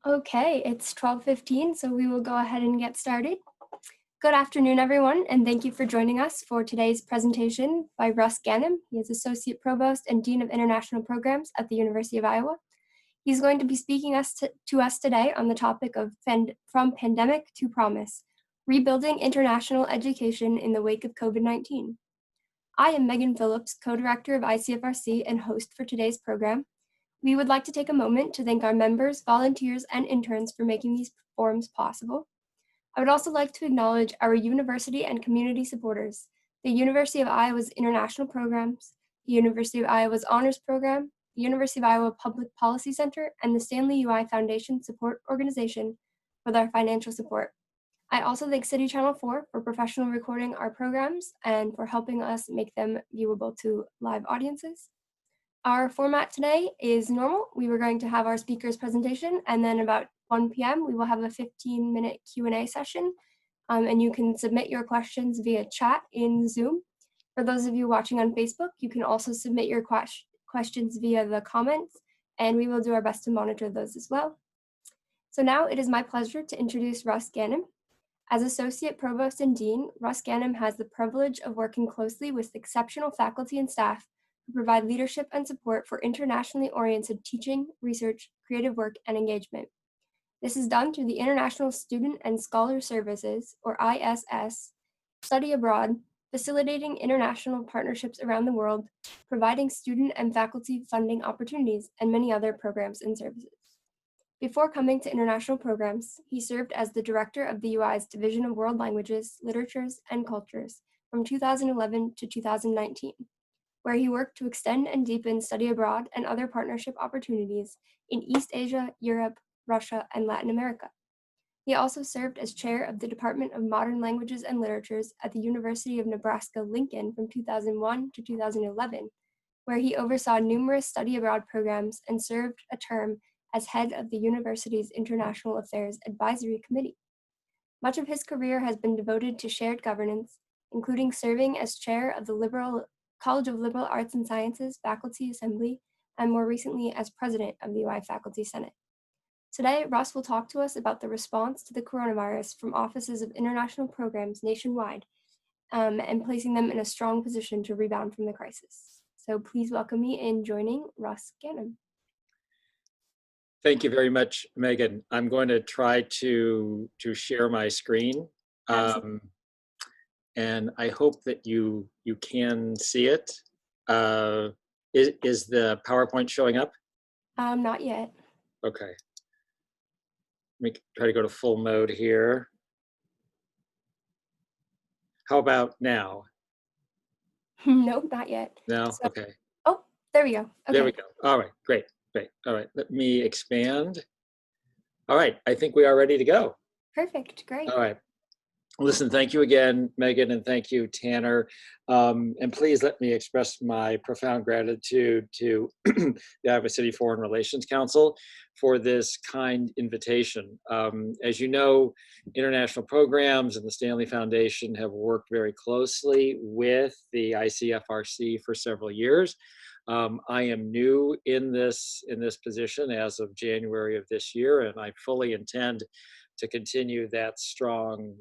Okay, it's 12:15, so we will go ahead and get started. Good afternoon, everyone, and thank you for joining us for today's presentation by Russ Ganim. He is Associate Provost and Dean of International Programs at the University of Iowa. He's going to be speaking to us today on the topic of From Pandemic to Promise, Rebuilding International Education in the Wake of COVID-19. I am Megan Phillips, Co-Director of ICFRC and host for today's program. We would like to take a moment to thank our members, volunteers, and interns for making these forums possible. I would also like to acknowledge our university and community supporters, the University of Iowa's International Programs, the University of Iowa's Honors Program, the University of Iowa Public Policy Center, and the Stanley UI Foundation Support Organization for their financial support. I also thank City Channel 4 for professional recording our programs and for helping us make them viewable to live audiences. Our format today is normal. We were going to have our speaker's presentation, and then about 1 p.m. we will have a 15-minute Q&A session, and you can submit your questions via chat in Zoom. For those of you watching on Facebook, you can also submit your questions via the comments, and we will do our best to monitor those as well. So now it is my pleasure to introduce Russ Ganim. As Associate Provost and Dean, Russ Ganim has the privilege of working closely with exceptional faculty and staff who provide leadership and support for internationally oriented teaching, research, creative work, and engagement. This is done through the International Student and Scholar Services, or ISS, study abroad, facilitating international partnerships around the world, providing student and faculty funding opportunities, and many other programs and services. Before coming to international programs, he served as the director of the UI's Division of World Languages, Literatures, and Cultures from 2011 to 2019, where he worked to extend and deepen study abroad and other partnership opportunities in East Asia, Europe, Russia, and Latin America. He also served as chair of the Department of Modern Languages and Literatures at the University of Nebraska-Lincoln from 2001 to 2011, where he oversaw numerous study abroad programs and served a term as head of the university's International Affairs Advisory Committee. Much of his career has been devoted to shared governance, including serving as chair of the College of Liberal Arts and Sciences Faculty Assembly, and more recently as president of the UI Faculty Senate. Today, Russ will talk to us about the response to the coronavirus from offices of international programs nationwide, and placing them in a strong position to rebound from the crisis. So please welcome me in joining Russ Ganim. Thank you very much, Megan. I'm going to try to share my screen, and I hope that you can see it. Is the PowerPoint showing up? Not yet. Okay. Let me try to go to full mode here. How about now? Nope, not yet. No? So, okay. Oh, there we go. Okay. There we go. All right, great. All right, let me expand. All right, I think we are ready to go. Perfect, great. All right. Listen, thank you again, Megan, and thank you, Tanner. And please let me express my profound gratitude to the Iowa City Foreign Relations Council for this kind invitation. As you know, international programs and the Stanley Foundation have worked very closely with the ICFRC for several years. I am new in this position as of January of this year, and I fully intend to continue that strong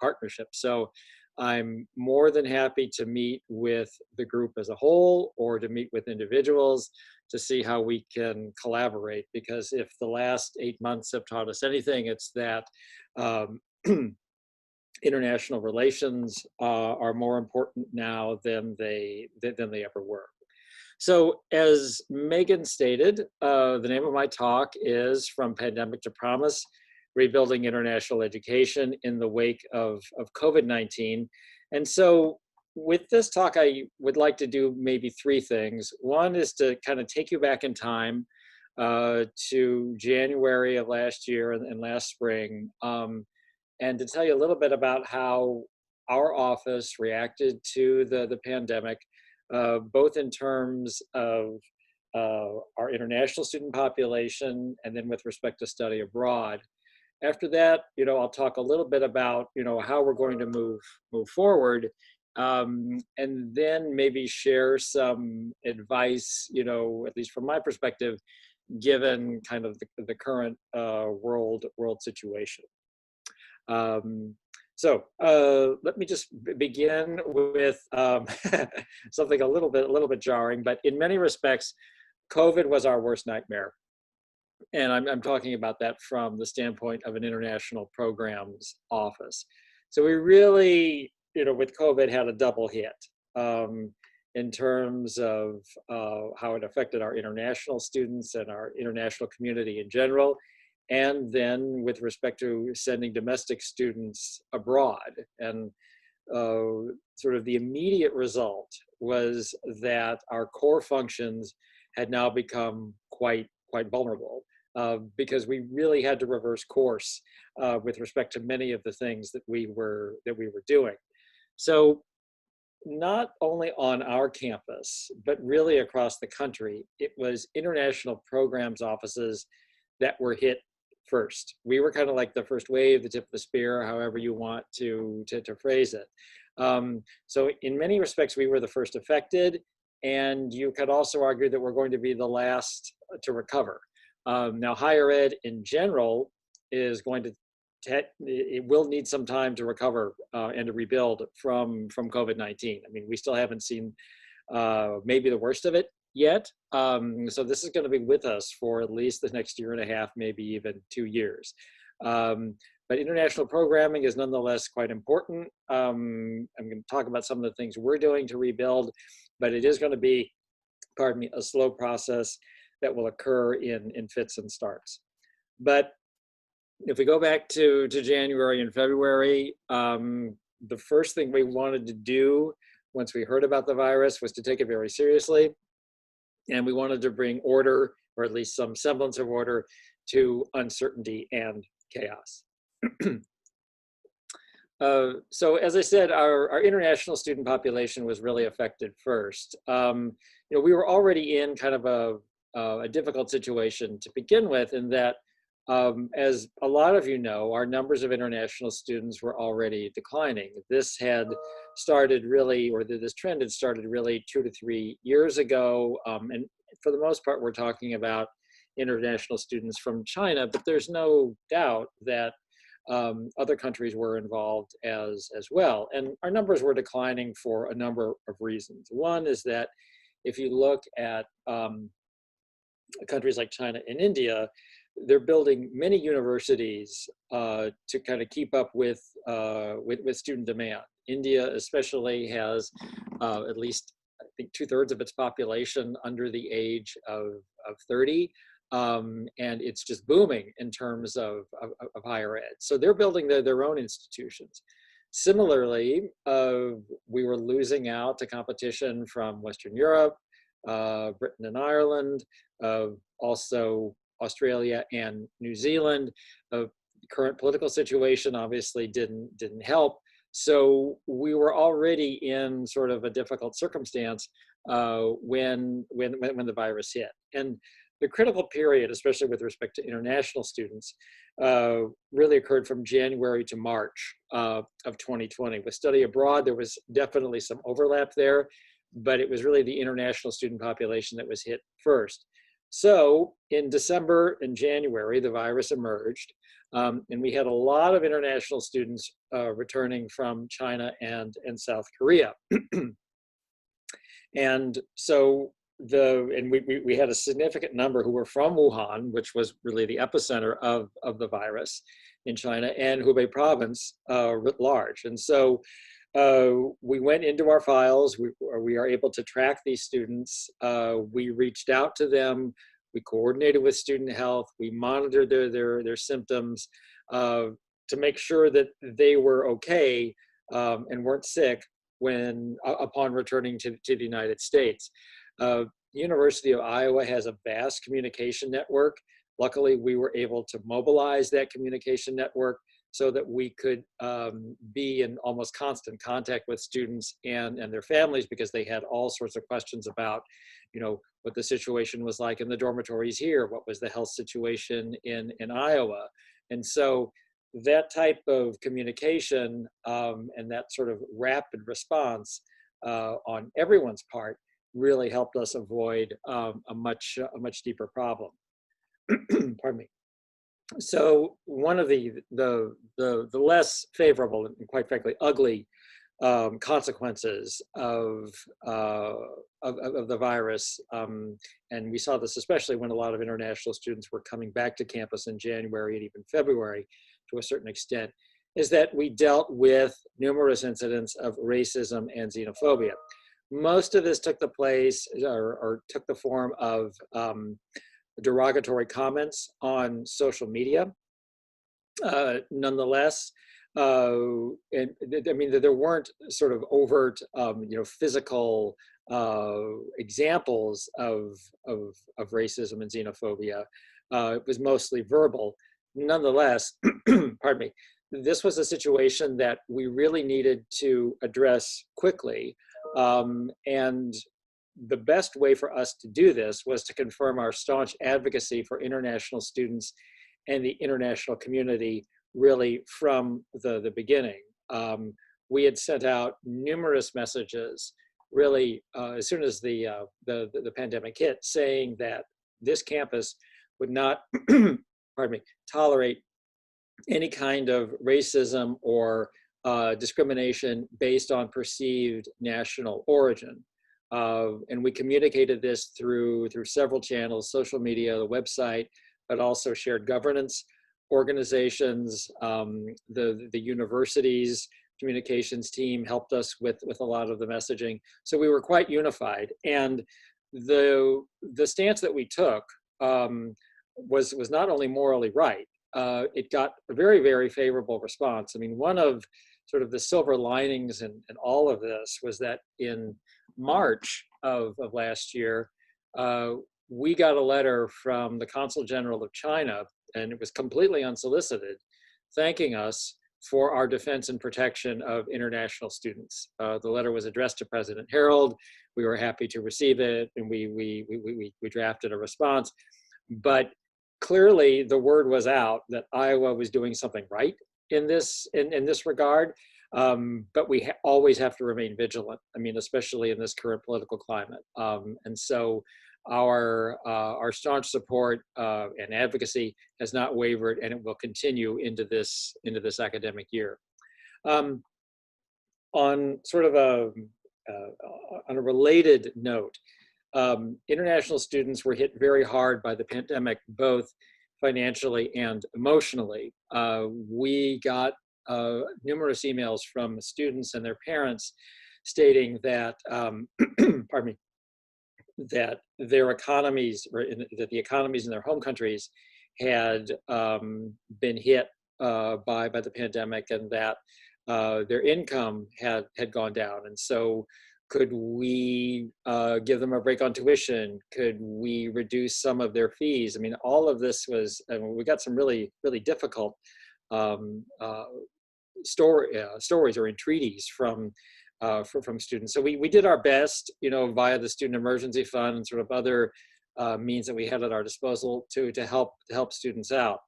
partnership. So I'm more than happy to meet with the group as a whole or to meet with individuals to see how we can collaborate, because if the last 8 months have taught us anything, it's that international relations are more important now than they ever were. So as Megan stated, the name of my talk is From Pandemic to Promise, Rebuilding International Education in the Wake of COVID-19. And so with this talk, I would like to do maybe three things. One is to kind of take you back in time to January of last year and last spring, and to tell you a little bit about how our office reacted to the pandemic, both in terms of our international student population and then with respect to study abroad. After that, I'll talk a little bit about, how we're going to move forward, and then maybe share some advice, at least from my perspective, given kind of the current world situation. Let me just begin with something a little bit jarring, but in many respects, COVID was our worst nightmare. And I'm talking about that from the standpoint of an international programs office. So we really, with COVID, had a double hit in terms of how it affected our international students and our international community in general. And then with respect to sending domestic students abroad. And sort of the immediate result was that our core functions had now become quite vulnerable because we really had to reverse course with respect to many of the things that we were doing. So not only on our campus, but really across the country, it was international programs offices that were hit first. We were kind of like the first wave, the tip of the spear, however you want to phrase it. So in many respects, we were the first affected, and you could also argue that we're going to be the last to recover. Now, higher ed in general is going to it will need some time to recover and to rebuild from COVID-19. I mean, we still haven't seen maybe the worst of it yet. So this is going to be with us for at least the next year and a half, maybe even 2 years. But international programming is nonetheless quite important. I'm going to talk about some of the things we're doing to rebuild, but it is going to be, pardon me, a slow process that will occur in fits and starts. But if we go back to January and February, the first thing we wanted to do once we heard about the virus was to take it very seriously. And we wanted to bring order, or at least some semblance of order, to uncertainty and chaos. So as I said, our international student population was really affected first. We were already in kind of a difficult situation to begin with, in that as a lot of you know, our numbers of international students were already declining. This had started really, or this trend had started really 2 to 3 years ago. And for the most part, we're talking about international students from China, but there's no doubt that other countries were involved as well. And our numbers were declining for a number of reasons. One is that if you look at countries like China and India, they're building many universities to kind of keep up with student demand. India especially has at least, I think, 2/3 of its population under the age of 30. And it's just booming in terms of higher ed. So they're building their own institutions. Similarly, we were losing out to competition from Western Europe, Britain and Ireland, also Australia and New Zealand. The current political situation obviously didn't help. So we were already in sort of a difficult circumstance when the virus hit. And the critical period, especially with respect to international students, really occurred from January to March of 2020. With study abroad, there was definitely some overlap there, but it was really the international student population that was hit first. So in December and January, the virus emerged, and we had a lot of international students returning from China and South Korea. And so we had a significant number who were from Wuhan, which was really the epicenter of the virus in China, and Hubei province writ large. And so we went into our files. We are able to track these students. We reached out to them. We coordinated with student health. We monitored their symptoms to make sure that they were okay and weren't sick upon returning to the United States. The University of Iowa has a vast communication network. Luckily, we were able to mobilize that communication network so that we could be in almost constant contact with students and their families, because they had all sorts of questions about, what the situation was like in the dormitories here, what was the health situation in Iowa. And so that type of communication and that sort of rapid response on everyone's part really helped us avoid a much deeper problem. pardon me. So one of the less favorable and quite frankly ugly consequences of the virus, and we saw this especially when a lot of international students were coming back to campus in January and even February to a certain extent, is that we dealt with numerous incidents of racism and xenophobia. Most of this took the place or took the form of derogatory comments on social media. Nonetheless, and I mean, there weren't sort of overt, physical examples of racism and xenophobia. It was mostly verbal. Nonetheless, pardon me, this was a situation that we really needed to address quickly. And the best way for us to do this was to confirm our staunch advocacy for international students and the international community really from the beginning. We had sent out numerous messages really as soon as the pandemic hit, saying that this campus would not pardon me, tolerate any kind of racism or discrimination based on perceived national origin. And we communicated this through several channels, social media, the website, but also shared governance organizations. The university's communications team helped us with a lot of the messaging. So we were quite unified. And the stance that we took was not only morally right, it got a very, very favorable response. I mean, one of sort of the silver linings in all of this was that in March of last year, we got a letter from the Consul General of China, and it was completely unsolicited, thanking us for our defense and protection of international students. The letter was addressed to President Harold. We were happy to receive it, and we drafted a response. But clearly, the word was out that Iowa was doing something right in this regard. But we always have to remain vigilant. I mean, especially in this current political climate. And so our staunch support and advocacy has not wavered, and it will continue into this academic year. On sort of on a related note, international students were hit very hard by the pandemic, both financially and emotionally. We got numerous emails from students and their parents stating that, pardon me, that their economies, that the economies in their home countries had been hit by the pandemic, and that their income had gone down. And so could we give them a break on tuition? Could we reduce some of their fees? I mean, all of this was, we got some really, really difficult stories or entreaties from students. So we did our best, via the Student Emergency Fund and sort of other means that we had at our disposal to help students out.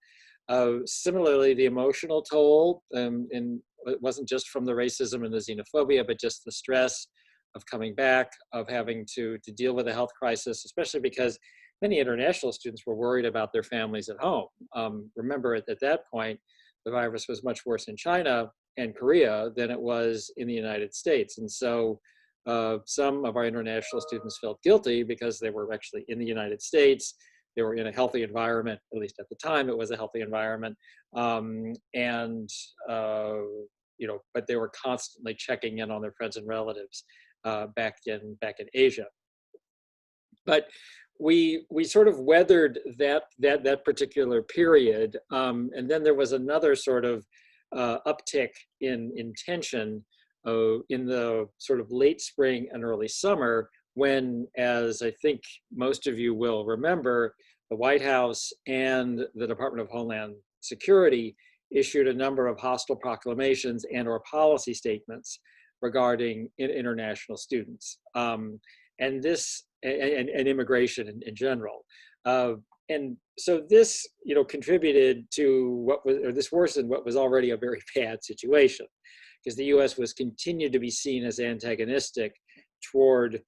Similarly, the emotional toll, and it wasn't just from the racism and the xenophobia, but just the stress of coming back, of having to deal with a health crisis, especially because many international students were worried about their families at home. Remember, at that point, the virus was much worse in China and Korea than it was in the United States. And so some of our international students felt guilty because they were actually in the United States. They were in a healthy environment, at least at the time it was a healthy environment. But they were constantly checking in on their friends and relatives back in Asia. But we sort of weathered that particular period, and then there was another sort of uptick in tension in the sort of late spring and early summer, when, as I think most of you will remember, the White House and the Department of Homeland Security issued a number of hostile proclamations and/or policy statements regarding international students, and immigration in general. And so this, contributed to this worsened what was already a very bad situation, because the U.S. was continued to be seen as antagonistic toward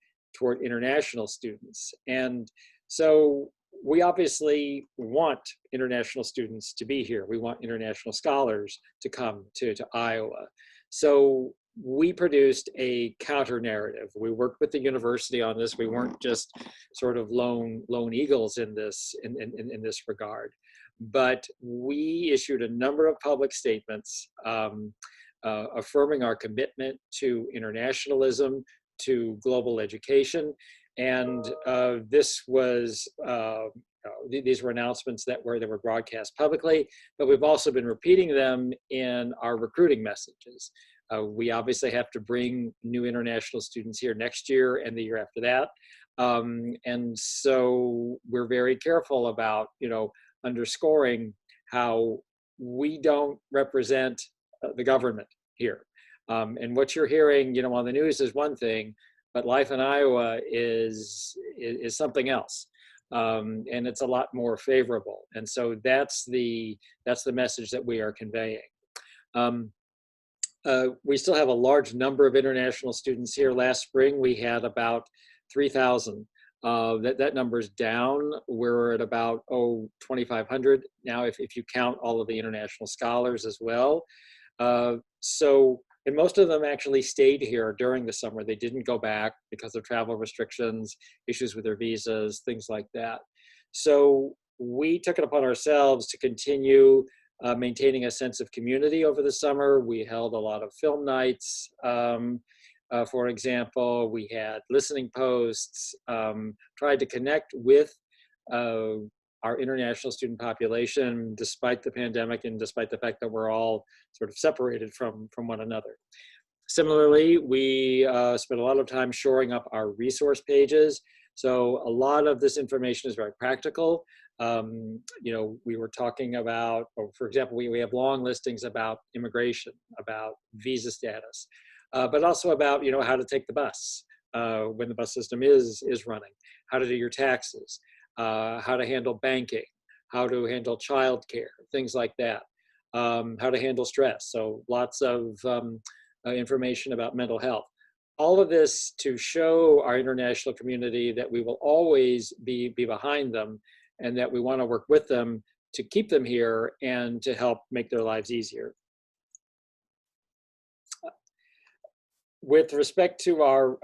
international students. And so we obviously want international students to be here. We want international scholars to come to Iowa. So we produced a counter narrative. We worked with the university on this. We weren't just sort of lone eagles in this regard, but we issued a number of public statements affirming our commitment to internationalism, to global education, and this was these were announcements that were broadcast publicly, but we've also been repeating them in our recruiting messages. We obviously have to bring new international students here next year and the year after that. And so we're very careful about, underscoring how we don't represent the government here. And what you're hearing, on the news is one thing, but life in Iowa is something else. And it's a lot more favorable. And so that's the message that we are conveying. We still have a large number of international students here. Last spring, we had about 3,000. That number's down. We're at about 2,500 now, if you count all of the international scholars as well. And most of them actually stayed here during the summer. They didn't go back because of travel restrictions, issues with their visas, things like that. So we took it upon ourselves to continue maintaining a sense of community over the summer. We held a lot of film nights. For example, we had listening posts, tried to connect with our international student population, despite the pandemic and despite the fact that we're all sort of separated from one another. Similarly, we spent a lot of time shoring up our resource pages. So a lot of this information is very practical. We were talking about, for example, we have long listings about immigration, about visa status, but also about, how to take the bus when the bus system is running, how to do your taxes, how to handle banking, how to handle childcare, things like that, how to handle stress. So lots of information about mental health. All of this to show our international community that we will always be behind them and that we want to work with them to keep them here and to help make their lives easier. With respect to our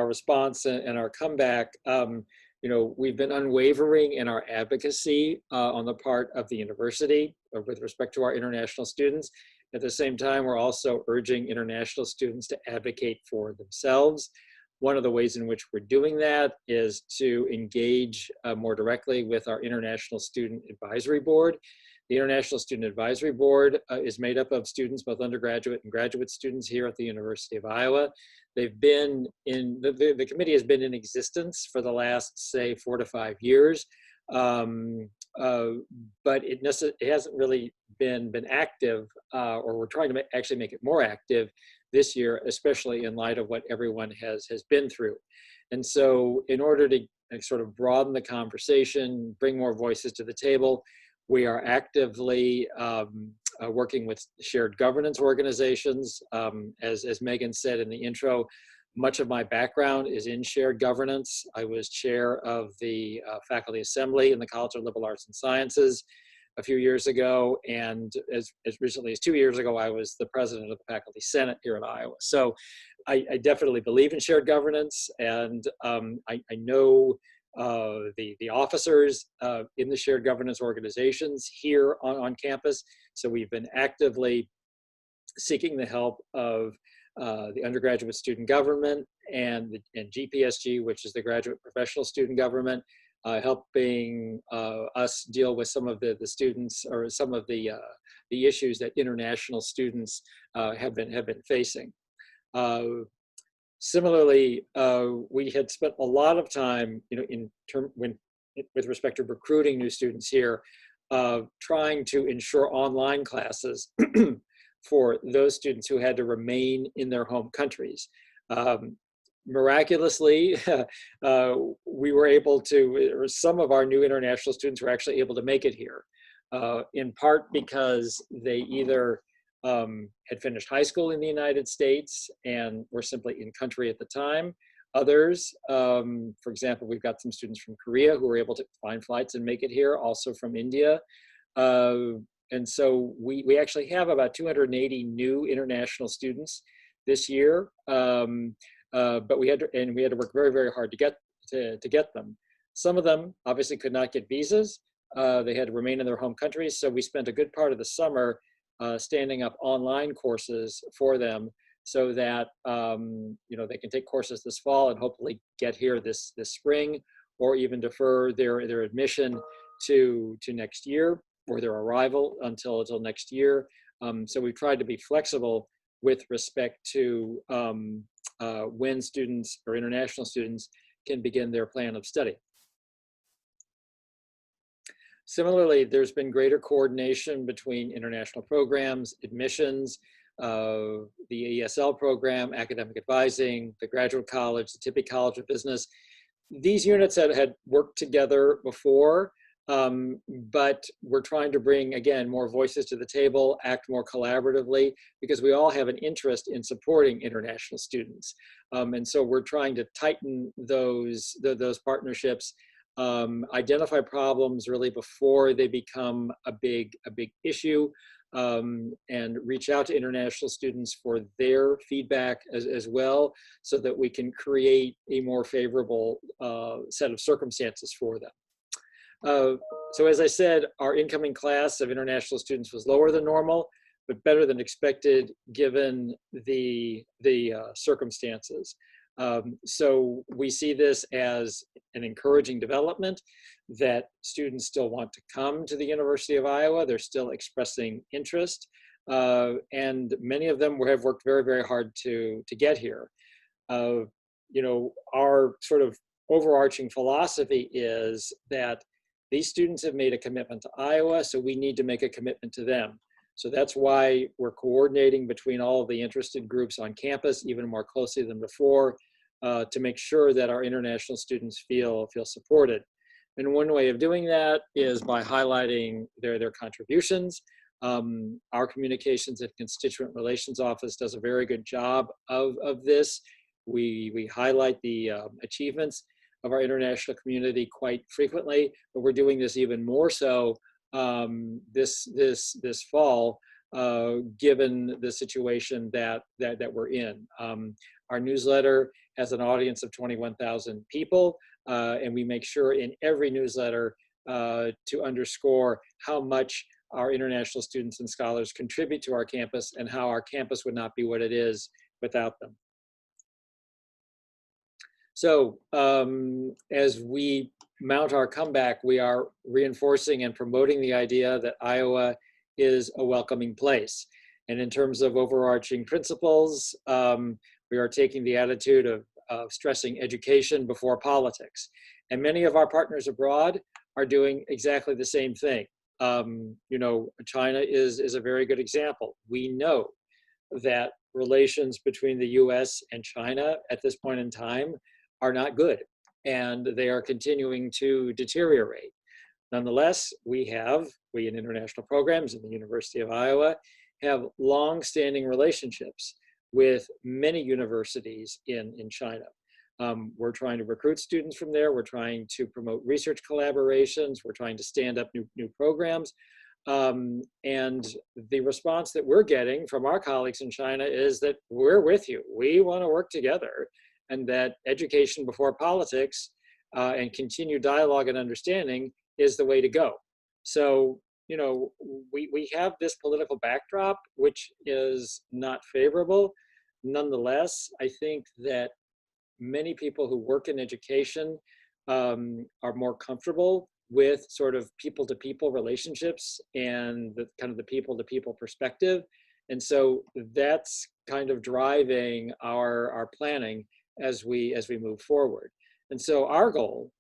response and our comeback, we've been unwavering in our advocacy on the part of the university with respect to our international students. At the same time, we're also urging international students to advocate for themselves. One of the ways in which we're doing that is to engage more directly with our International Student Advisory Board. The International Student Advisory Board is made up of students, both undergraduate and graduate students here at the University of Iowa. They've been in, the committee has been in existence for the last, say, 4 to 5 years, but it hasn't really been active, or we're trying to actually make it more active this year, especially in light of what everyone has been through. And so in order to sort of broaden the conversation, bring more voices to the table, we are actively working with shared governance organizations. As Megan said in the intro, much of my background is in shared governance. I was chair of the faculty assembly in the College of Liberal Arts and Sciences a few years ago, and as recently as 2 years ago, I was the president of the Faculty Senate here in Iowa. So I definitely believe in shared governance, and I know the officers in the shared governance organizations here on campus. So we've been actively seeking the help of the undergraduate student government and GPSG, which is the graduate professional student government, helping us deal with some of the students or some of the issues that international students have been facing. Similarly, we had spent a lot of time, with respect to recruiting new students here, trying to ensure online classes for those students who had to remain in their home countries. Miraculously, we were able to, or some of our new international students were actually able to make it here, in part because they either had finished high school in the United States and were simply in country at the time, others. For example, we've got some students from Korea who were able to find flights and make it here, also from India. And so we actually have about 280 new international students this year, but we had to work very, very hard to get them. Some of them obviously could not get visas. They had to remain in their home countries. So we spent a good part of the summer standing up online courses for them, so that they can take courses this fall and hopefully get here this spring, or even defer their admission to next year, or their arrival until next year. So we've tried to be flexible with respect to when students or international students can begin their plan of study. Similarly, there's been greater coordination between international programs, admissions, the ESL program, academic advising, the graduate college, the Tippett College of Business. These units had worked together before, but we're trying to bring, again, more voices to the table, act more collaboratively, because we all have an interest in supporting international students. And so we're trying to tighten those partnerships, identify problems really before they become a big issue, and reach out to international students for their feedback as well, so that we can create a more favorable set of circumstances for them. So as I said, our incoming class of international students was lower than normal, but better than expected given the circumstances. So we see this as an encouraging development, that students still want to come to the University of Iowa. They're still expressing interest, and many of them have worked very, very hard to get here. Our sort of overarching philosophy is that these students have made a commitment to Iowa, so we need to make a commitment to them. So that's why we're coordinating between all of the interested groups on campus even more closely than before, to make sure that our international students feel supported. And one way of doing that is by highlighting their contributions. Our Communications and Constituent Relations Office does a very good job of this. We highlight the achievements of our international community quite frequently, but we're doing this even more so this fall, given the situation that we're in. Our newsletter has an audience of 21,000 people, and we make sure in every newsletter to underscore how much our international students and scholars contribute to our campus, and how our campus would not be what it is without them. So as we mount our comeback, we are reinforcing and promoting the idea that Iowa is a welcoming place. And in terms of overarching principles, we are taking the attitude of stressing education before politics. And many of our partners abroad are doing exactly the same thing. China is a very good example. We know that relations between the US and China at this point in time are not good, and they are continuing to deteriorate. Nonetheless, we in international programs in the University of Iowa have long-standing relationships with many universities in China. We're trying to recruit students from there. We're trying to promote research collaborations. We're trying to stand up new programs. And the response that we're getting from our colleagues in China is that we're with you. We want to work together, and that education before politics and continued dialogue and understanding is the way to go. So, we have this political backdrop, which is not favorable. Nonetheless, I think that many people who work in education are more comfortable with sort of people-to-people relationships and the kind of the people-to-people perspective. And so that's kind of driving our planning as we move forward. And so our goal,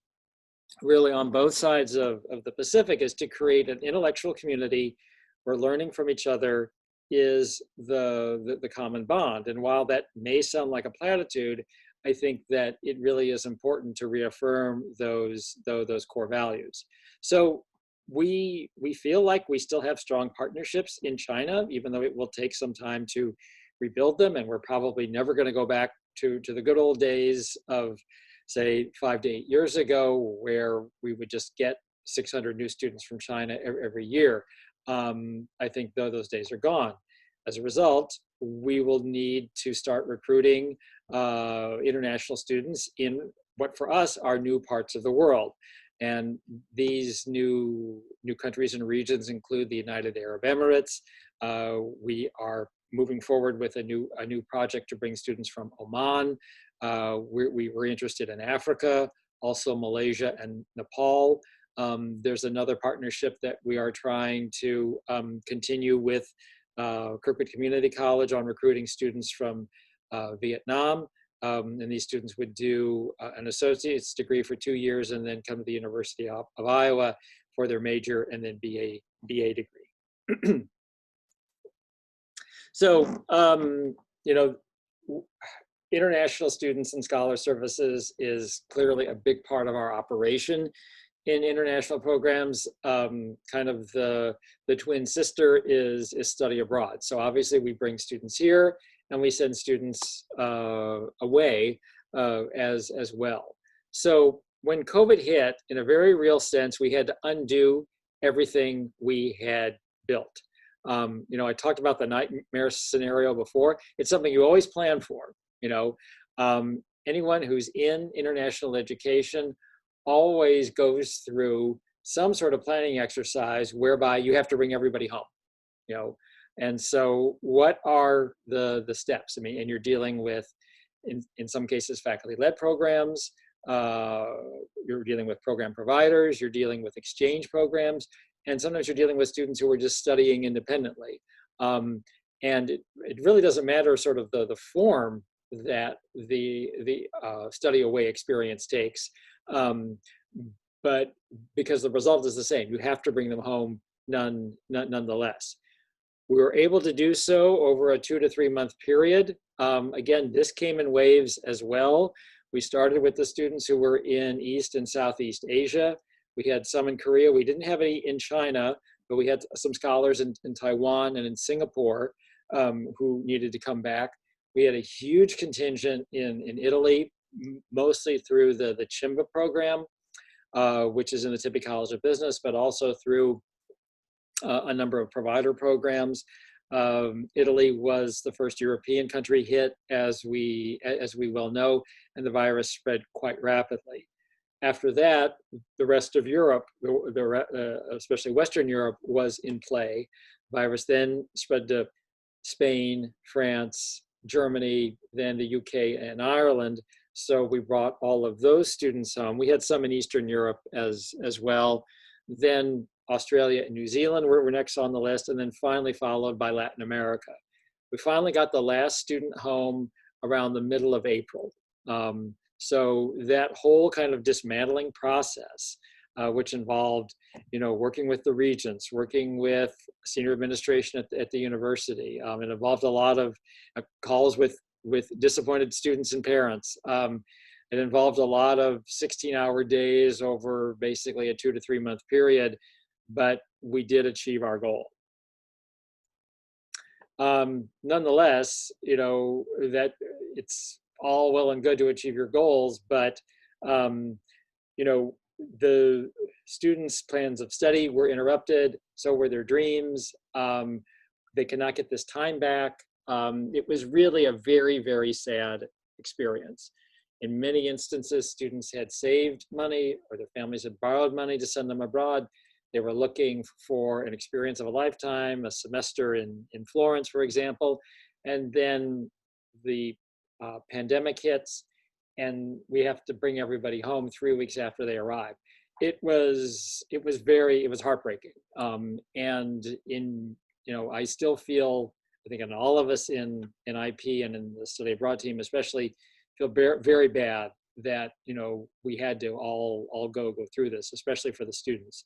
really on both sides of the Pacific, is to create an intellectual community where learning from each other is the common bond. And while that may sound like a platitude, I think that it really is important to reaffirm those core values. So we feel like we still have strong partnerships in China, even though it will take some time to rebuild them, and we're probably never going to go back to the good old days of, say, 5 to 8 years ago, where we would just get 600 new students from China every year. I think those days are gone. As a result, we will need to start recruiting international students in what for us are new parts of the world. And these new countries and regions include the United Arab Emirates. We are moving forward with a new project to bring students from Oman. We were interested in Africa, also Malaysia and Nepal. There's another partnership that we are trying to continue with Kirkwood Community College on recruiting students from Vietnam. And these students would do an associate's degree for 2 years and then come to the University of Iowa for their major and then BA degree. So, you know, international students and scholar services is clearly a big part of our operation in international programs. Kind of the twin sister is study abroad. So obviously we bring students here and we send students away as well. So when COVID hit, in a very real sense, we had to undo everything we had built. You know, I talked about the nightmare scenario before. It's something you always plan for. You know, anyone who's in international education always goes through some sort of planning exercise whereby you have to bring everybody home. You know, and so what are the steps? I mean, and you're dealing with, in some cases, faculty-led programs. You're dealing with program providers. You're dealing with exchange programs. And sometimes you're dealing with students who are just studying independently. And it really doesn't matter sort of the form that the study away experience takes. But because the result is the same, you have to bring them home nonetheless. We were able to do so over a 2 to 3 month period. Again, this came in waves as well. We started with the students who were in East and Southeast Asia. We had some in Korea. We didn't have any in China, but we had some scholars in Taiwan and in Singapore who needed to come back. We had a huge contingent in Italy, mostly through the CHIMBA program, which is in the Tippett College of Business, but also through a number of provider programs. Italy was the first European country hit, as we well know, and the virus spread quite rapidly. After that, the rest of Europe, especially Western Europe, was in play. The virus then spread to Spain, France, Germany, then the UK and Ireland. So we brought all of those students home. We had some in Eastern Europe as well. Then Australia and New Zealand were next on the list, and then finally followed by Latin America. We finally got the last student home around the middle of April. So that whole kind of dismantling process, which involved, you know, working with the regents, working with senior administration at the university. It involved a lot of calls with disappointed students and parents. It involved a lot of 16-hour days over basically a 2 to 3 month period, but we did achieve our goal. Nonetheless, you know, that it's all well and good to achieve your goals, but you know, the students' plans of study were interrupted, so were their dreams. They cannot get this time back. It was really a very, very sad experience. In many instances, students had saved money or their families had borrowed money to send them abroad. They were looking for an experience of a lifetime, a semester in Florence, for example, and then the pandemic hits and we have to bring everybody home 3 weeks after they arrive. It was heartbreaking. And you know, I still feel, I think, and all of us in IP and in the study abroad team especially feel very bad that, you know, we had to all go through this, especially for the students.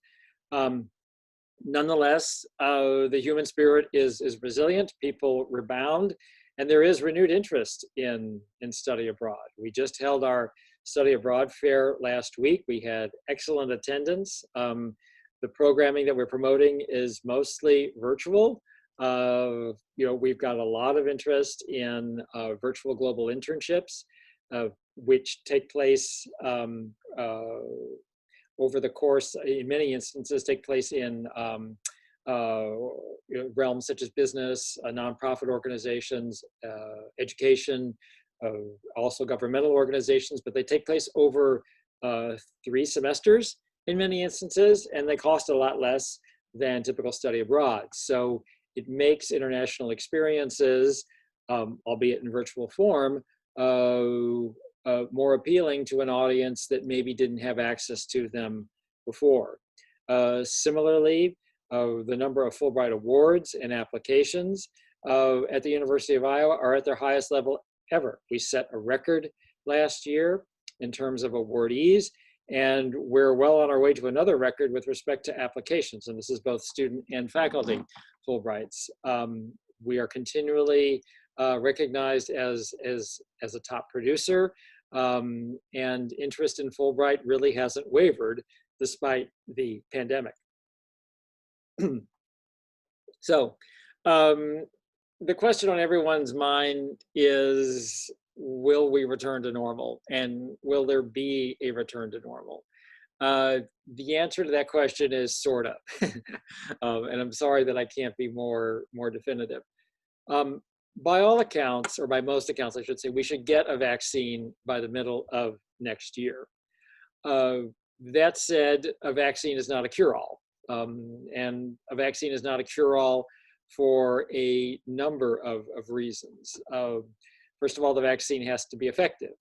Nonetheless, the human spirit is resilient. People rebound, and there is renewed interest in study abroad. We just held our study abroad fair last week. We had excellent attendance. The programming that we're promoting is mostly virtual. We've got a lot of interest in virtual global internships, which take place over the course, in many instances, take place in realms such as business, nonprofit organizations, education, also governmental organizations, but they take place over 3 semesters in many instances, and they cost a lot less than typical study abroad. So it makes international experiences, albeit in virtual form, more appealing to an audience that maybe didn't have access to them before. Similarly, the number of Fulbright awards and applications at the University of Iowa are at their highest level ever. We set a record last year in terms of awardees, and we're well on our way to another record with respect to applications, and this is both student and faculty Fulbrights. We are continually recognized as a top producer, and interest in Fulbright really hasn't wavered despite the pandemic. So the question on everyone's mind is, will we return to normal? And will there be a return to normal? The answer to that question is sort of. And I'm sorry that I can't be more definitive. By all accounts, or by most accounts, I should say, we should get a vaccine by the middle of next year. That said, a vaccine is not a cure-all. And a vaccine is not a cure-all for a number of reasons. First of all, the vaccine has to be effective.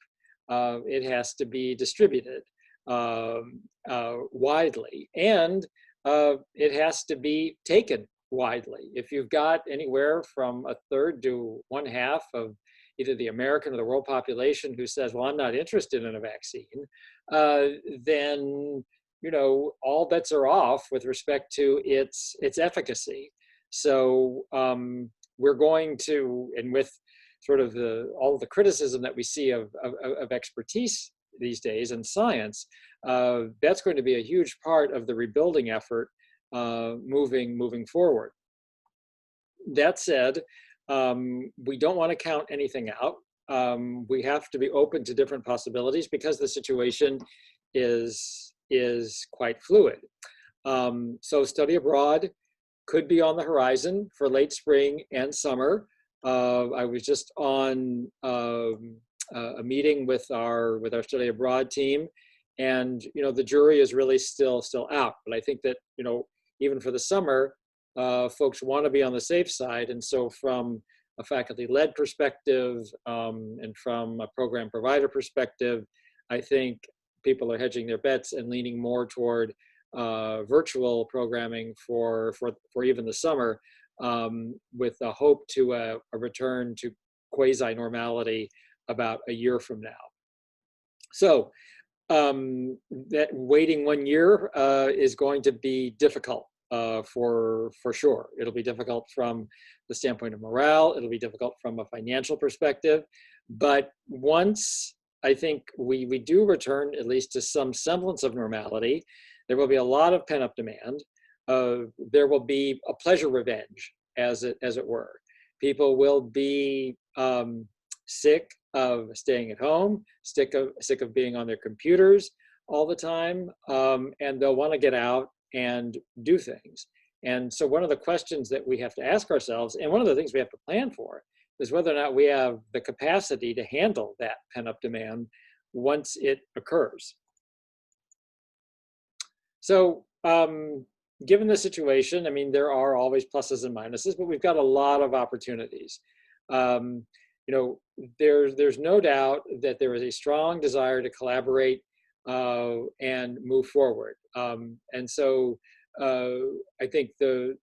It has to be distributed widely, and it has to be taken widely. If you've got anywhere from 1/3 to 1/2 of either the American or the world population who says, well, I'm not interested in a vaccine, then all bets are off with respect to its efficacy. So we're going to, and with sort of all of the criticism that we see of expertise these days in science, that's going to be a huge part of the rebuilding effort moving forward. That said, we don't want to count anything out. We have to be open to different possibilities because the situation is quite fluid. So study abroad could be on the horizon for late spring and summer. I was just on a meeting with our study abroad team, and the jury is really still out. But I think that even for the summer, folks want to be on the safe side, and so from a faculty-led perspective and from a program provider perspective, I think people are hedging their bets and leaning more toward virtual programming for even the summer, with a hope to a return to quasi-normality about a year from now. So that waiting 1 year is going to be difficult for sure. It'll be difficult from the standpoint of morale. It'll be difficult from a financial perspective. But once I think we do return at least to some semblance of normality, there will be a lot of pent-up demand. There will be a pleasure revenge, as it were. People will be sick of staying at home, sick of being on their computers all the time, and they'll want to get out and do things. And so one of the questions that we have to ask ourselves, and one of the things we have to plan for, is whether or not we have the capacity to handle that pent-up demand once it occurs. So given the situation, I mean, there are always pluses and minuses, but we've got a lot of opportunities. There's no doubt that there is a strong desire to collaborate and move forward. And so I think the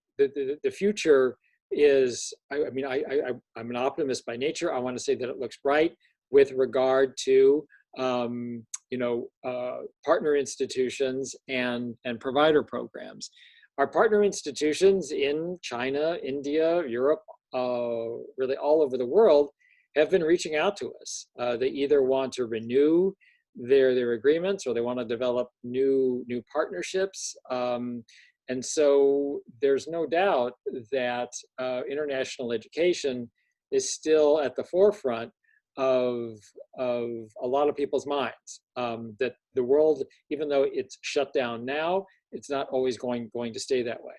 future is, I'm an optimist by nature. I want to say that it looks bright with regard to partner institutions and provider programs. Our partner institutions in China, India, Europe, really all over the world have been reaching out to us. They either want to renew their agreements, or they want to develop new partnerships. And so there's no doubt that international education is still at the forefront of a lot of people's minds. That the world, even though it's shut down now, it's not always going to stay that way.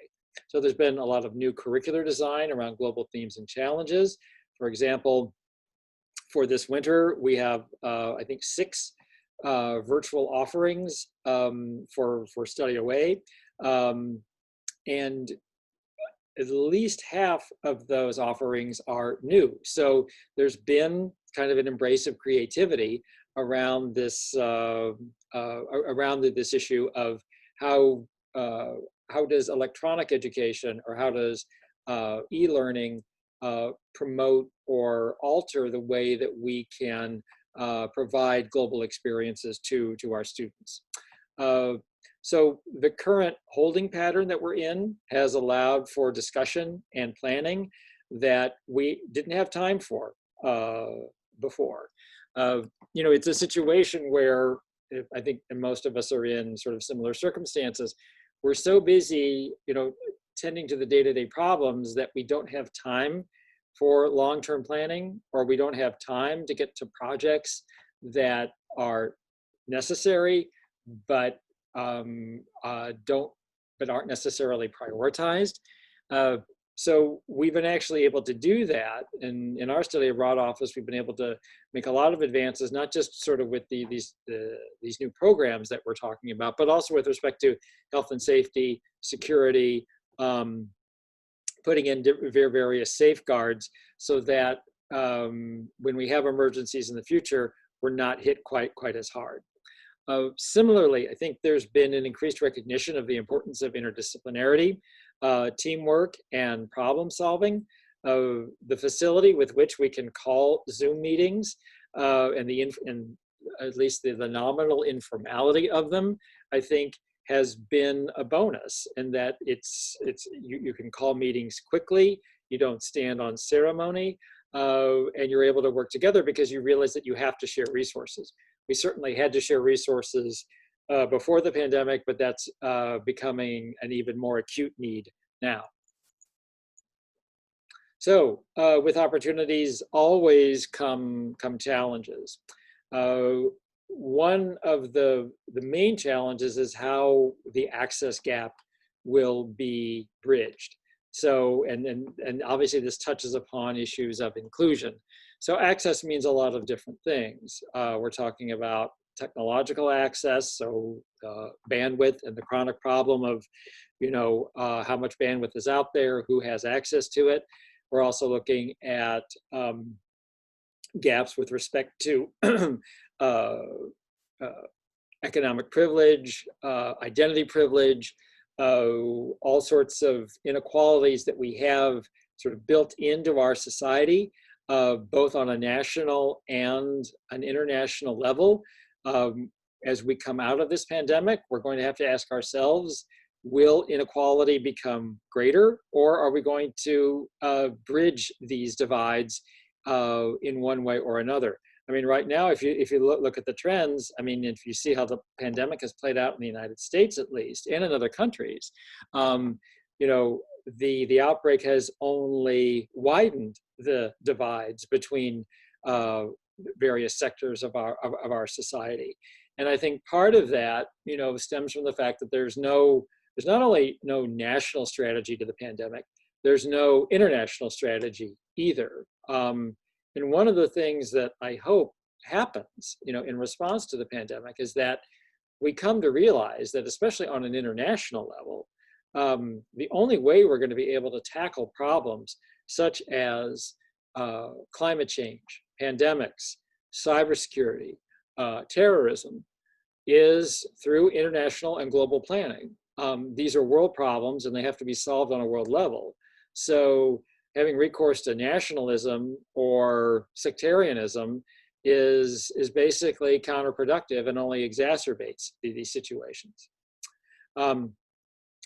So there's been a lot of new curricular design around global themes and challenges. For example, for this winter, we have, I think, 6 virtual offerings for study away. And at least half of those offerings are new. So there's been kind of an embrace of creativity around this this issue of how does electronic education, or how does e-learning promote or alter the way that we can provide global experiences to our students. So the current holding pattern that we're in has allowed for discussion and planning that we didn't have time for before. It's a situation where I think most of us are in sort of similar circumstances. We're so busy, tending to the day-to-day problems that we don't have time for long-term planning, or we don't have time to get to projects that are necessary but aren't necessarily prioritized. So we've been actually able to do that. And in our study abroad office, we've been able to make a lot of advances, not just sort of with these new programs that we're talking about, but also with respect to health and safety, security, putting in various safeguards so that when we have emergencies in the future, we're not hit quite as hard. Similarly, I think there's been an increased recognition of the importance of interdisciplinarity, teamwork, and problem solving. The facility with which we can call Zoom meetings and at least the nominal informality of them, I think, has been a bonus, in that you can call meetings quickly, you don't stand on ceremony, and you're able to work together because you realize that you have to share resources. We certainly had to share resources before the pandemic, but that's becoming an even more acute need now. So with opportunities always come challenges. One of the main challenges is how the access gap will be bridged. So, and obviously this touches upon issues of inclusion. So access means a lot of different things. We're talking about technological access, so bandwidth and the chronic problem of, how much bandwidth is out there, who has access to it. We're also looking at gaps with respect to economic privilege, identity privilege, all sorts of inequalities that we have sort of built into our society, both on a national and an international level. As we come out of this pandemic, we're going to have to ask ourselves, will inequality become greater, or are we going to bridge these divides in one way or another? I mean, right now, if you look at the trends, I mean, if you see how the pandemic has played out in the United States, at least, and in other countries, the outbreak has only widened the divides between various sectors of our society. And I think part of that, stems from the fact that there's not only no national strategy to the pandemic, there's no international strategy either. And one of the things that I hope happens, in response to the pandemic, is that we come to realize that, especially on an international level, the only way we're going to be able to tackle problems such as climate change, pandemics, cybersecurity, terrorism, is through international and global planning. These are world problems, and they have to be solved on a world level. So having recourse to nationalism or sectarianism is basically counterproductive and only exacerbates these situations.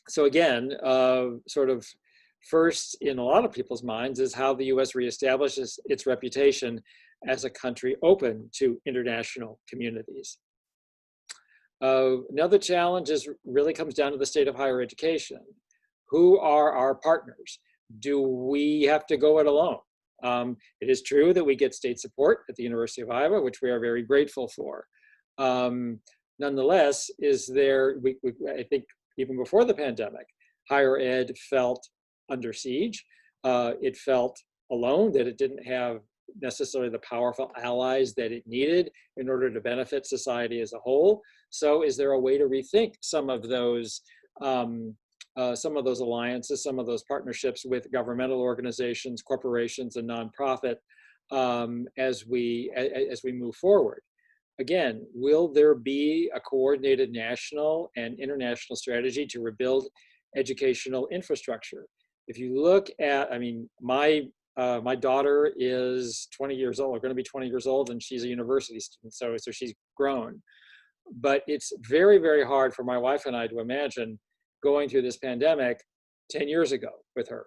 So again, sort of first in a lot of people's minds is how the US reestablishes its reputation as a country open to international communities. Another challenge really comes down to the state of higher education. Who are our partners? Do we have to go it alone? It is true that we get state support at the University of Iowa, which we are very grateful for. Nonetheless, I think even before the pandemic, higher ed felt under siege. It felt alone, that it didn't have necessarily the powerful allies that it needed in order to benefit society as a whole. So is there a way to rethink some of those alliances, some of those partnerships with governmental organizations, corporations, and nonprofit as we move forward? Again, will there be a coordinated national and international strategy to rebuild educational infrastructure? If you look at, I mean, my daughter is 20 years old, or going to be 20 years old, and she's a university student, so she's grown. But it's very, very hard for my wife and I to imagine going through this pandemic 10 years ago with her.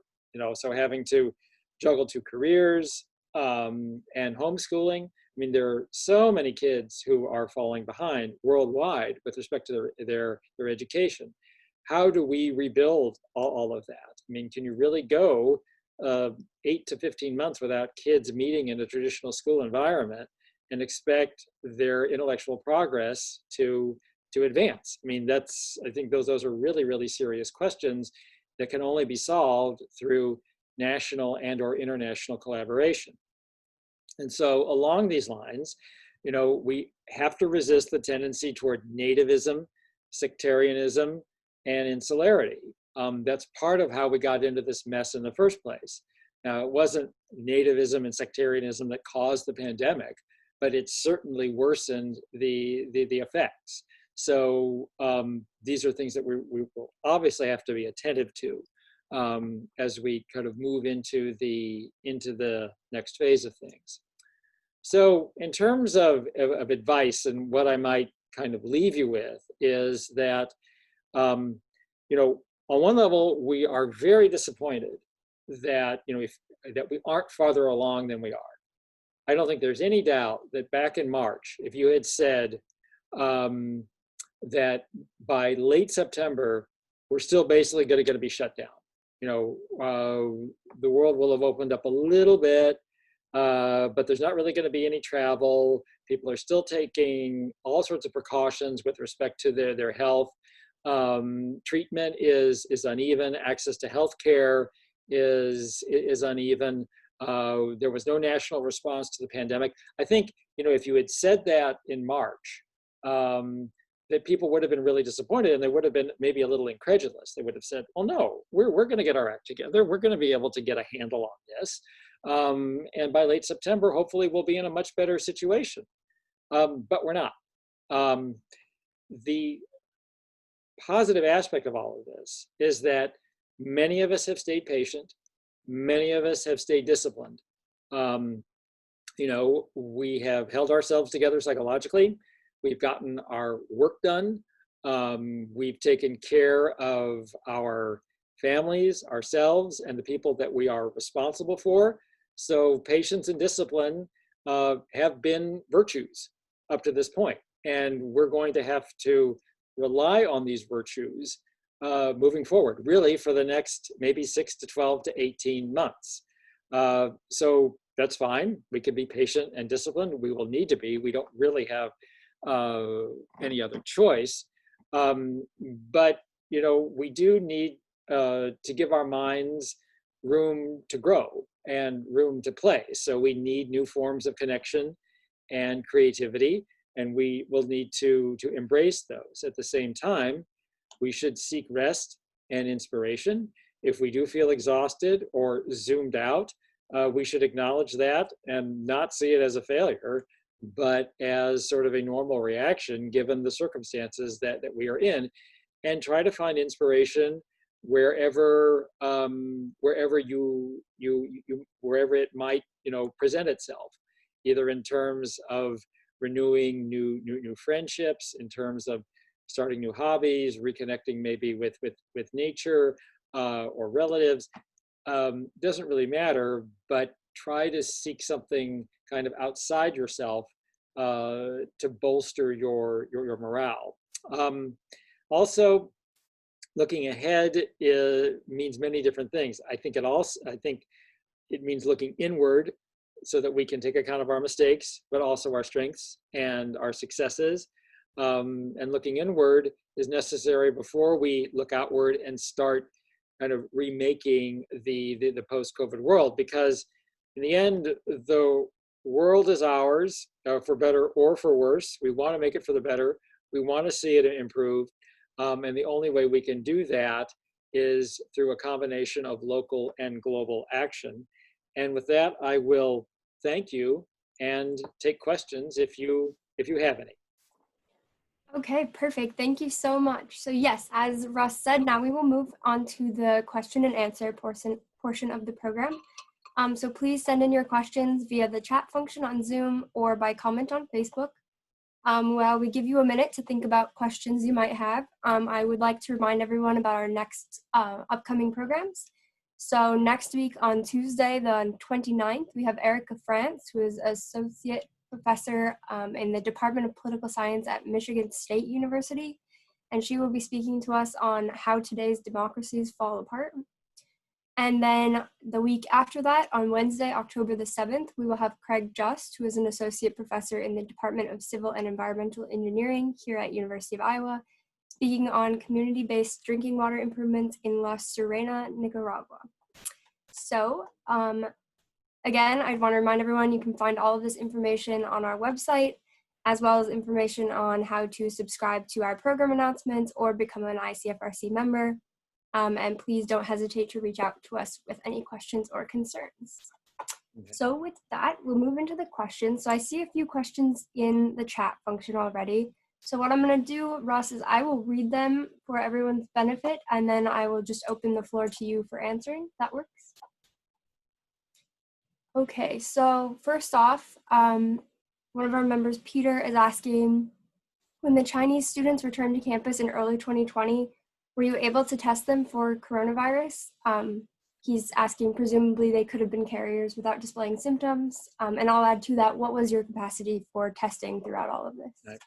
So having to juggle 2 careers and homeschooling. I mean, there are so many kids who are falling behind worldwide with respect to their education. How do we rebuild all of that? I mean, can you really go 8 to 15 months without kids meeting in a traditional school environment and expect their intellectual progress to advance? I mean, I think those are really, really serious questions that can only be solved through national and or international collaboration. And so along these lines, we have to resist the tendency toward nativism, sectarianism, and insularity. That's part of how we got into this mess in the first place. Now, it wasn't nativism and sectarianism that caused the pandemic, but it certainly worsened the effects. So these are things that we will obviously have to be attentive to as we kind of move into the next phase of things. So in terms of advice, and what I might kind of leave you with is that, on one level, we are very disappointed that, that we aren't farther along than we are. I don't think there's any doubt that back in March, if you had said that by late September, we're still basically going to be shut down. The world will have opened up a little bit, but there's not really going to be any travel. People are still taking all sorts of precautions with respect to their health. Treatment is uneven. Access to healthcare is uneven. There was no national response to the pandemic. I think, if you had said that in March, that people would have been really disappointed, and they would have been maybe a little incredulous. They would have said, "Well, no, we're going to get our act together. We're going to be able to get a handle on this, and by late September, hopefully, we'll be in a much better situation." But we're not. The positive aspect of all of this is that many of us have stayed patient. Many of us have stayed disciplined. We have held ourselves together psychologically. We've gotten our work done. We've taken care of our families, ourselves, and the people that we are responsible for. So patience and discipline have been virtues up to this point. And we're going to have to rely on these virtues moving forward, really for the next maybe 6 to 12 to 18 months. So that's fine. We can be patient and disciplined. We will need to be. We don't really have any other choice. But, we do need to give our minds room to grow and room to play. So we need new forms of connection and creativity, and we will need to embrace those. At the same time, we should seek rest and inspiration. If we do feel exhausted or zoomed out, we should acknowledge that and not see it as a failure, but as sort of a normal reaction given the circumstances that we are in, and try to find inspiration wherever wherever it might present itself, either in terms of renewing new friendships, in terms of starting new hobbies, reconnecting maybe with nature or relatives. Doesn't really matter, but try to seek something kind of outside yourself to bolster your morale. Also, looking ahead means many different things. I think it means looking inward so that we can take account of our mistakes, but also our strengths and our successes. And looking inward is necessary before we look outward and start kind of remaking the post-COVID world, because in the end, the world is ours, for better or for worse. We want to make it for the better. We want to see it improve. And the only way we can do that is through a combination of local and global action. And with that, I will thank you and take questions if you have any. Okay, perfect. Thank you so much. So yes, as Russ said, now we will move on to the question and answer portion of the program. So please send in your questions via the chat function on Zoom or by comment on Facebook. While we give you a minute to think about questions you might have, I would like to remind everyone about our next upcoming programs. So next week on Tuesday, the 29th, we have Erica France, who is Associate Professor in the Department of Political Science at Michigan State University. And she will be speaking to us on how today's democracies fall apart. And then the week after that, on Wednesday, October the 7th, we will have Craig Just, who is an associate professor in the Department of Civil and Environmental Engineering here at University of Iowa, speaking on community-based drinking water improvements in La Serena, Nicaragua. So again, I want to remind everyone you can find all of this information on our website, as well as information on how to subscribe to our program announcements or become an ICFRC member. And please don't hesitate to reach out to us with any questions or concerns. Okay. So with that, we'll move into the questions. So I see a few questions in the chat function already. So what I'm going to do, Russ, is I will read them for everyone's benefit, and then I will just open the floor to you for answering. That works? Okay, so first off, one of our members, Peter, is asking, when the Chinese students returned to campus in early 2020, were you able to test them for coronavirus? He's asking, presumably they could have been carriers without displaying symptoms. And I'll add to that, what was your capacity for testing throughout all of this? Right.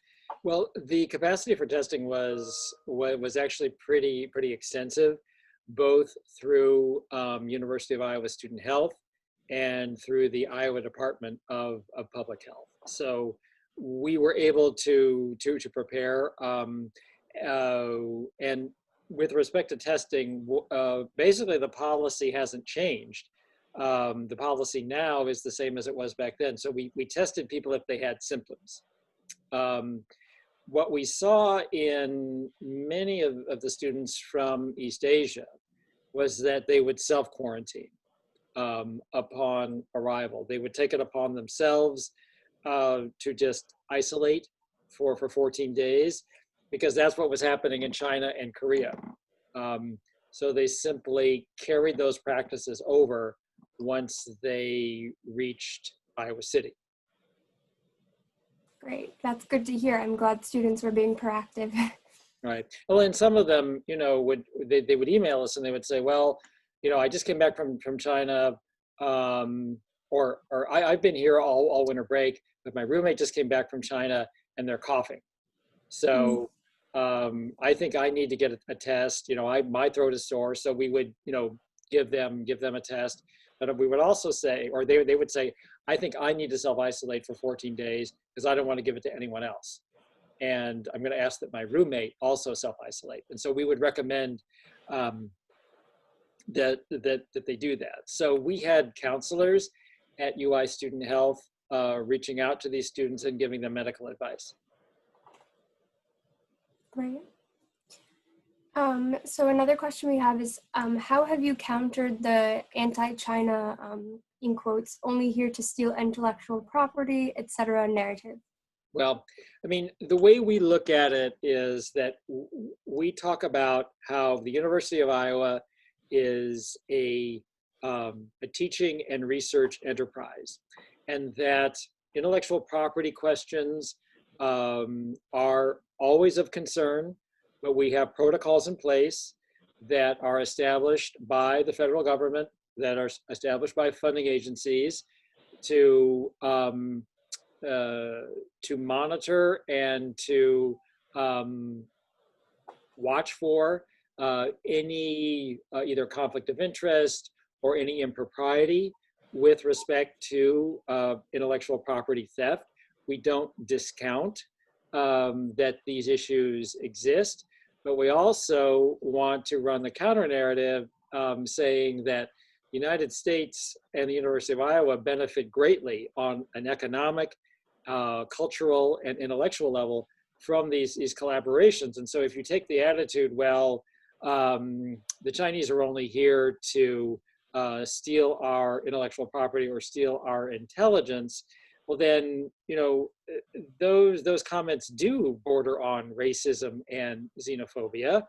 Well, the capacity for testing was actually pretty extensive, both through University of Iowa Student Health and through the Iowa Department of Public Health. So we were able to prepare, and with respect to testing, basically the policy hasn't changed. The policy now is the same as it was back then. So we tested people if they had symptoms. What we saw in many of the students from East Asia was that they would self-quarantine upon arrival. They would take it upon themselves to just isolate for 14 days, because that's what was happening in China and Korea. So they simply carried those practices over once they reached Iowa City. Great, that's good to hear. I'm glad students were being proactive. Right. Well, and some of them, you know, they would email us and they would say, well, you know, I just came back from China, or I've been here all winter break, but my roommate just came back from China and they're coughing. So I think I need to get a test. You know, my throat is sore, so we would, you know, give them a test. But we would also say, or they would say, I think I need to self-isolate for 14 days because I don't want to give it to anyone else. And I'm going to ask that my roommate also self-isolate. And so we would recommend that they do that. So we had counselors at UI Student Health reaching out to these students and giving them medical advice. Great. So another question we have is, how have you countered the anti-China, in quotes, only here to steal intellectual property, etc. narrative? Well, I mean, the way we look at it is that we talk about how the University of Iowa is a teaching and research enterprise, and that intellectual property questions are always of concern, but we have protocols in place that are established by the federal government, that are established by funding agencies to monitor and to watch for any either conflict of interest or any impropriety with respect to intellectual property theft. We don't discount that these issues exist, but we also want to run the counter narrative saying that the United States and the University of Iowa benefit greatly on an economic, cultural, and intellectual level from these collaborations. And so if you take the attitude, well, the Chinese are only here to steal our intellectual property or steal our intelligence, well then, you know, those comments do border on racism and xenophobia.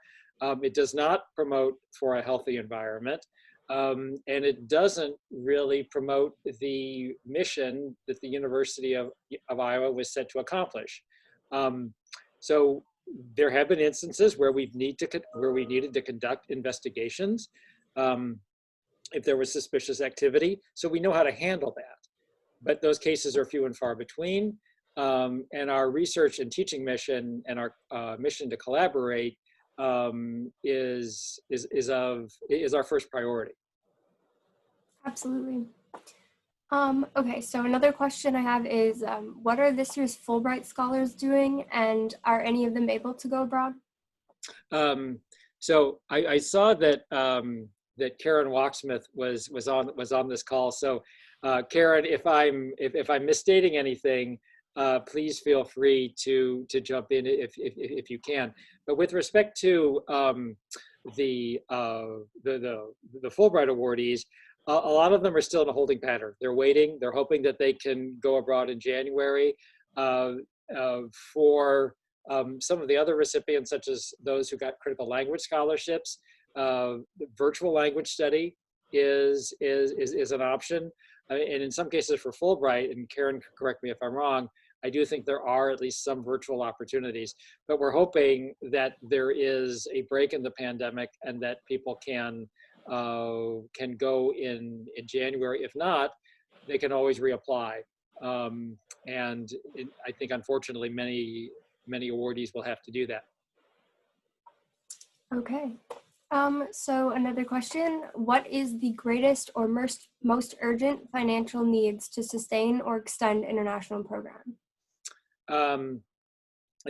It does not promote for a healthy environment. And it doesn't really promote the mission that the University of Iowa was set to accomplish. So there have been instances where we needed to conduct investigations if there was suspicious activity. So we know how to handle that. But those cases are few and far between. And our research and teaching mission and our mission to collaborate is our first priority. Absolutely. Okay, so another question I have is, what are this year's Fulbright scholars doing, and are any of them able to go abroad? So I saw that that Karen Walksmith was on this call. So Karen, if I'm misstating anything, please feel free to jump in if you can. But with respect to the Fulbright awardees, a lot of them are still in a holding pattern. They're waiting. They're hoping that they can go abroad in January. For some of the other recipients, such as those who got critical language scholarships, virtual language study is an option. And in some cases for Fulbright, and Karen, correct me if I'm wrong, I do think there are at least some virtual opportunities. But we're hoping that there is a break in the pandemic and that people can go in January. If not, they can always reapply. And I think, unfortunately, many awardees will have to do that. Okay. So another question, what is the greatest or most urgent financial needs to sustain or extend international program? I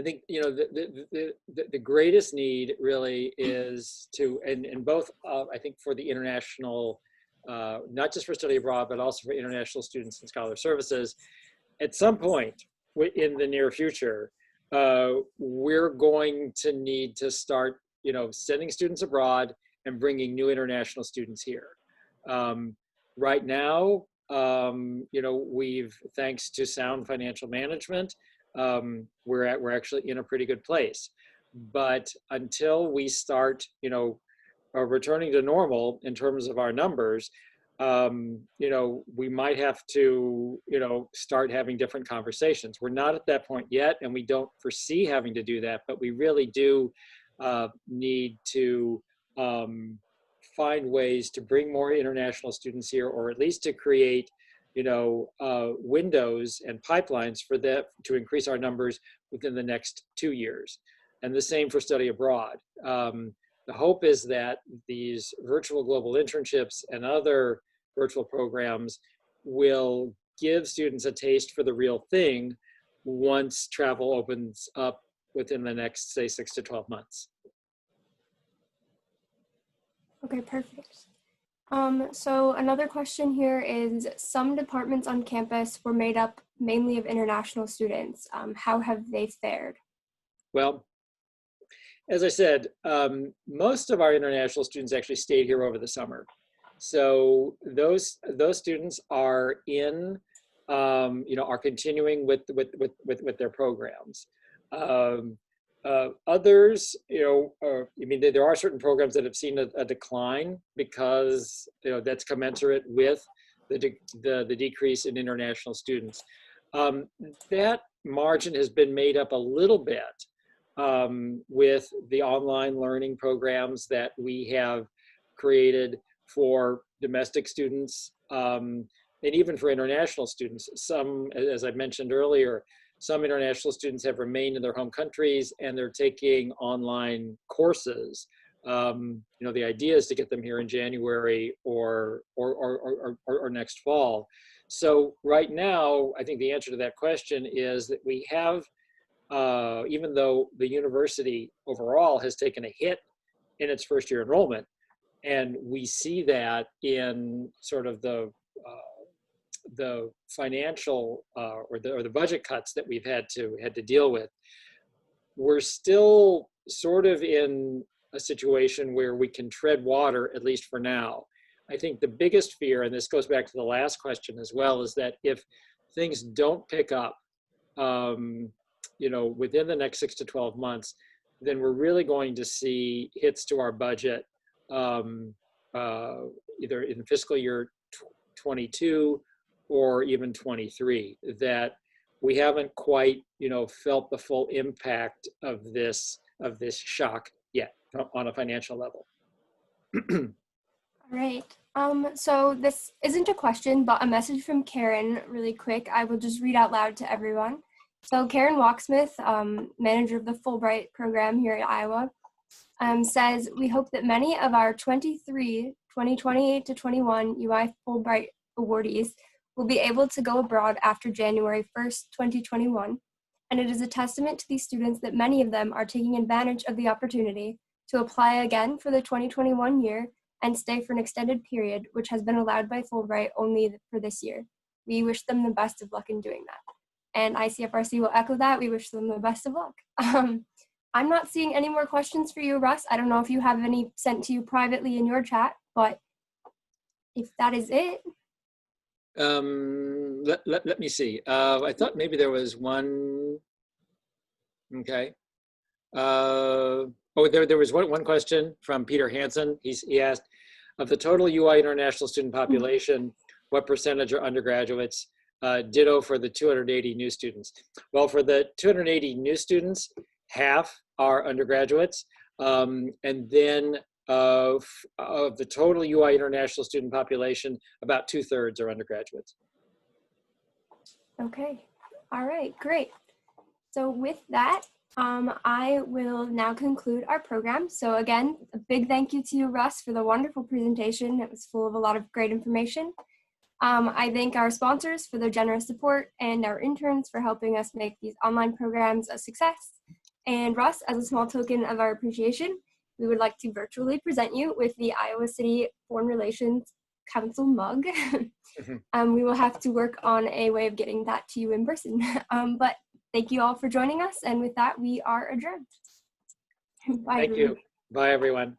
think, you know, the greatest need really is to, and both, I think for the international, not just for study abroad, but also for international students and scholar services, at some point in the near future, we're going to need to start, you know, sending students abroad and bringing new international students here. Right now, you know, thanks to sound financial management, we're actually in a pretty good place. But until we start, you know, returning to normal in terms of our numbers, you know, we might have to, you know, start having different conversations. We're not at that point yet, and we don't foresee having to do that, but we really do need to find ways to bring more international students here, or at least to create, you know, windows and pipelines for that to increase our numbers within the next 2 years. And the same for study abroad. The hope is that these virtual global internships and other virtual programs will give students a taste for the real thing once travel opens up within the next, say, 6 to 12 months. Okay, perfect. So another question here is, some departments on campus were made up mainly of international students. How have they fared? Well, as I said, most of our international students actually stayed here over the summer. So those students are in, you know, are continuing with their programs. Others, you know, I mean, there are certain programs that have seen a decline because, you know, that's commensurate with the decrease in international students. That margin has been made up a little bit with the online learning programs that we have created for domestic students and even for international students. Some, as I mentioned earlier, Some international students have remained in their home countries and they're taking online courses. The idea is to get them here in January or next fall. So right now, I think the answer to that question is that we have, even though the university overall has taken a hit in its first year enrollment, and we see that in sort of the financial or the budget cuts that we've had to deal with, we're still sort of in a situation where we can tread water, at least for now. I think the biggest fear, and this goes back to the last question as well, is that if things don't pick up, within the next 6 to 12 months, then we're really going to see hits to our budget, either in fiscal year 22 or even 23, that we haven't quite, felt the full impact of this shock yet on a financial level. All right. So this isn't a question, but a message from Karen really quick. I will just read out loud to everyone. So Karen Walksmith, manager of the Fulbright program here at Iowa, says, we hope that many of our 2028 to 21 UI Fulbright awardees will be able to go abroad after January 1st, 2021. And it is a testament to these students that many of them are taking advantage of the opportunity to apply again for the 2021 year and stay for an extended period, which has been allowed by Fulbright only for this year. We wish them the best of luck in doing that. And ICFRC will echo that. We wish them the best of luck. I'm not seeing any more questions for you, Russ. I don't know if you have any sent to you privately in your chat, but if that is it. Let me see. I thought maybe there was one. Okay. There was one question from Peter Hansen. He asked, of the total UI international student population, what percentage are undergraduates? Ditto for the 280 new students. Well, for the 280 new students, half are undergraduates. And then of the total UI international student population, about 2/3 are undergraduates. Okay. All right, great. So with that, I will now conclude our program. So again, a big thank you to you, Russ, for the wonderful presentation. It was full of a lot of great information. I thank our sponsors for their generous support and our interns for helping us make these online programs a success. And Russ, as a small token of our appreciation, we would like to virtually present you with the Iowa City Foreign Relations Council mug. We will have to work on a way of getting that to you in person. But thank you all for joining us. And with that, we are adjourned. Bye, Thank you. Bye, everyone.